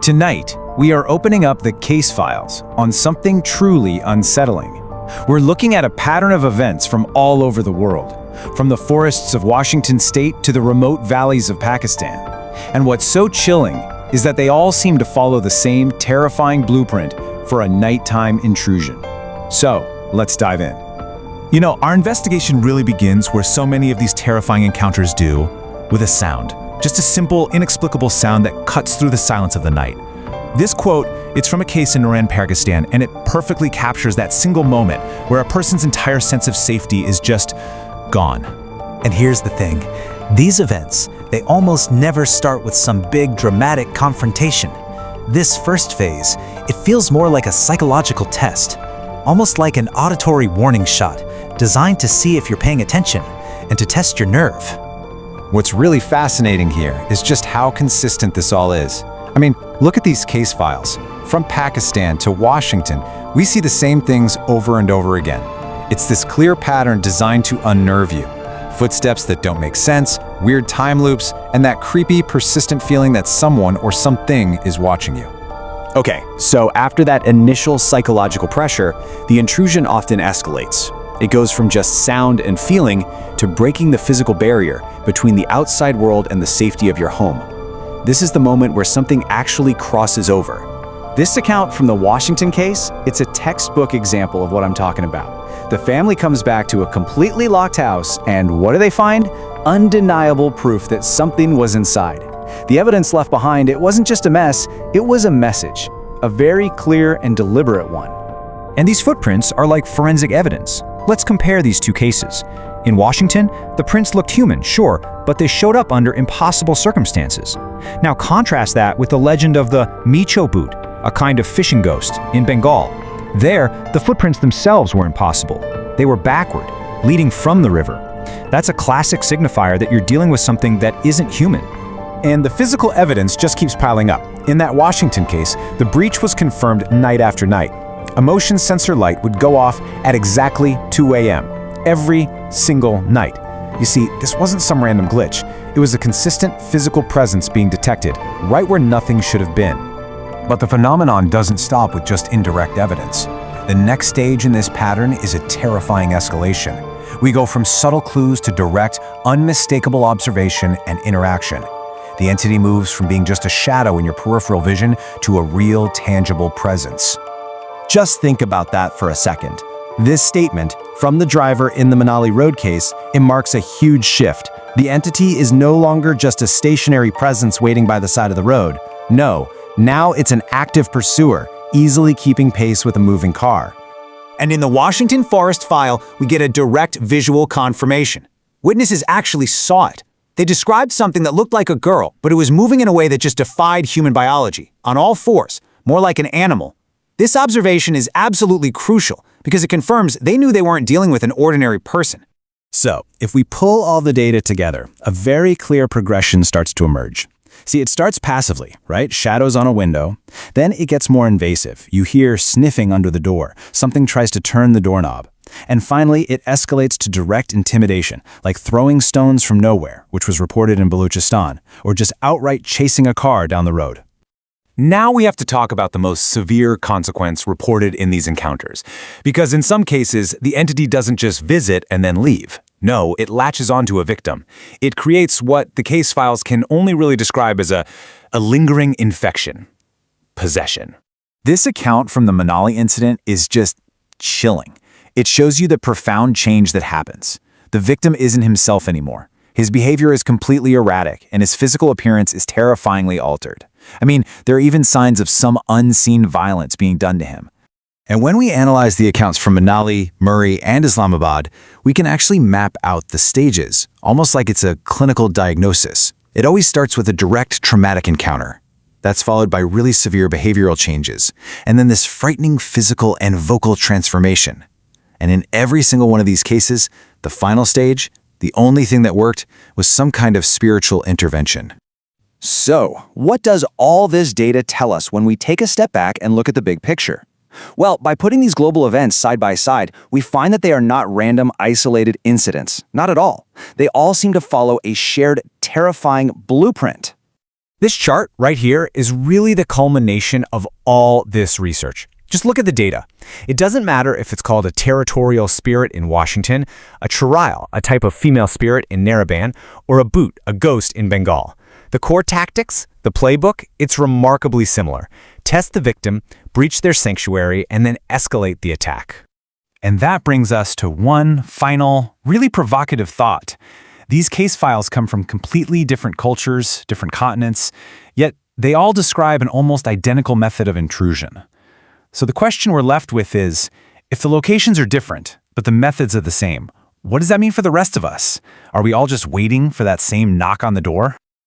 Tonight, we are opening up the case files on something truly unsettling. We're looking at a pattern of events from all over the world, from the forests of Washington state to the remote valleys of Pakistan. And what's so chilling is that they all seem to follow the same terrifying blueprint for a nighttime intrusion. So, let's dive in. You know, our investigation really begins where so many of these terrifying encounters do, with a sound. Just a simple, inexplicable sound that cuts through the silence of the night. This quote, it's from a case in Iran, Pakistan, and it perfectly captures that single moment where a person's entire sense of safety is just gone. And here's the thing, these events, they almost never start with some big dramatic confrontation. This first phase, it feels more like a psychological test, almost like an auditory warning shot, designed to see if you're paying attention and to test your nerve. What's really fascinating here is just how consistent this all is. I mean, look at these case files. From Pakistan to Washington, we see the same things over and over again. It's this clear pattern designed to unnerve you. Footsteps that don't make sense, weird time loops, and that creepy, persistent feeling that someone or something is watching you. Okay, so after that initial psychological pressure, the intrusion often escalates. It goes from just sound and feeling to breaking the physical barrier between the outside world and the safety of your home. This is the moment where something actually crosses over. This account from the Washington case, it's a textbook example of what I'm talking about. The family comes back to a completely locked house, and what do they find? Undeniable proof that something was inside. The evidence left behind, it wasn't just a mess, it was a message. A very clear and deliberate one. And these footprints are like forensic evidence. Let's compare these two cases. In Washington, the prints looked human, sure, but they showed up under impossible circumstances. Now contrast that with the legend of the Micho boot, a kind of fishing ghost, in Bengal. There, the footprints themselves were impossible. They were backward, leading from the river. That's a classic signifier that you're dealing with something that isn't human. And the physical evidence just keeps piling up. In that Washington case, the breach was confirmed night after night. A motion sensor light would go off at exactly 2 a.m. every single night. You see, this wasn't some random glitch. It was a consistent physical presence being detected right where nothing should have been. But the phenomenon doesn't stop with just indirect evidence. The next stage in this pattern is a terrifying escalation. We go from subtle clues to direct, unmistakable observation and interaction. The entity moves from being just a shadow in your peripheral vision to a real, tangible presence. Just think about that for a second. This statement, from the driver in the Manali Road case, it marks a huge shift. The entity is no longer just a stationary presence waiting by the side of the road. No, now it's an active pursuer, easily keeping pace with a moving car. And in the Washington Forest file, we get a direct visual confirmation. Witnesses actually saw it. They described something that looked like a girl, but it was moving in a way that just defied human biology, on all fours, more like an animal. This observation is absolutely crucial because it confirms they knew they weren't dealing with an ordinary person. So, if we pull all the data together, a very clear progression starts to emerge. See, it starts passively, right? Shadows on a window. Then it gets more invasive. You hear sniffing under the door. Something tries to turn the doorknob. And finally, it escalates to direct intimidation, like throwing stones from nowhere, which was reported in Balochistan, or just outright chasing a car down the road. Now we have to talk about the most severe consequence reported in these encounters. Because in some cases, the entity doesn't just visit and then leave. No, it latches onto a victim. It creates what the case files can only really describe as a lingering infection. Possession. This account from the Manali incident is just chilling. It shows you the profound change that happens. The victim isn't himself anymore. His behavior is completely erratic, and his physical appearance is terrifyingly altered. I mean, there are even signs of some unseen violence being done to him. And when we analyze the accounts from Manali, Murree, and Islamabad, we can actually map out the stages, almost like it's a clinical diagnosis. It always starts with a direct traumatic encounter. That's followed by really severe behavioral changes, and then this frightening physical and vocal transformation. And in every single one of these cases, the final stage, the only thing that worked, was some kind of spiritual intervention. So, what does all this data tell us when we take a step back and look at the big picture? Well, by putting these global events side by side, we find that they are not random, isolated incidents. Not at all. They all seem to follow a shared, terrifying blueprint. This chart right here is really the culmination of all this research. Just look at the data. It doesn't matter if it's called a territorial spirit in Washington, a churail, a type of female spirit in Naraban, or a boot, a ghost in Bengal. The core tactics, the playbook, it's remarkably similar. Test the victim, breach their sanctuary, and then escalate the attack. And that brings us to one final, really provocative thought. These case files come from completely different cultures, different continents, yet they all describe an almost identical method of intrusion. So the question we're left with is, if the locations are different, but the methods are the same, what does that mean for the rest of us? Are we all just waiting for that same knock on the door?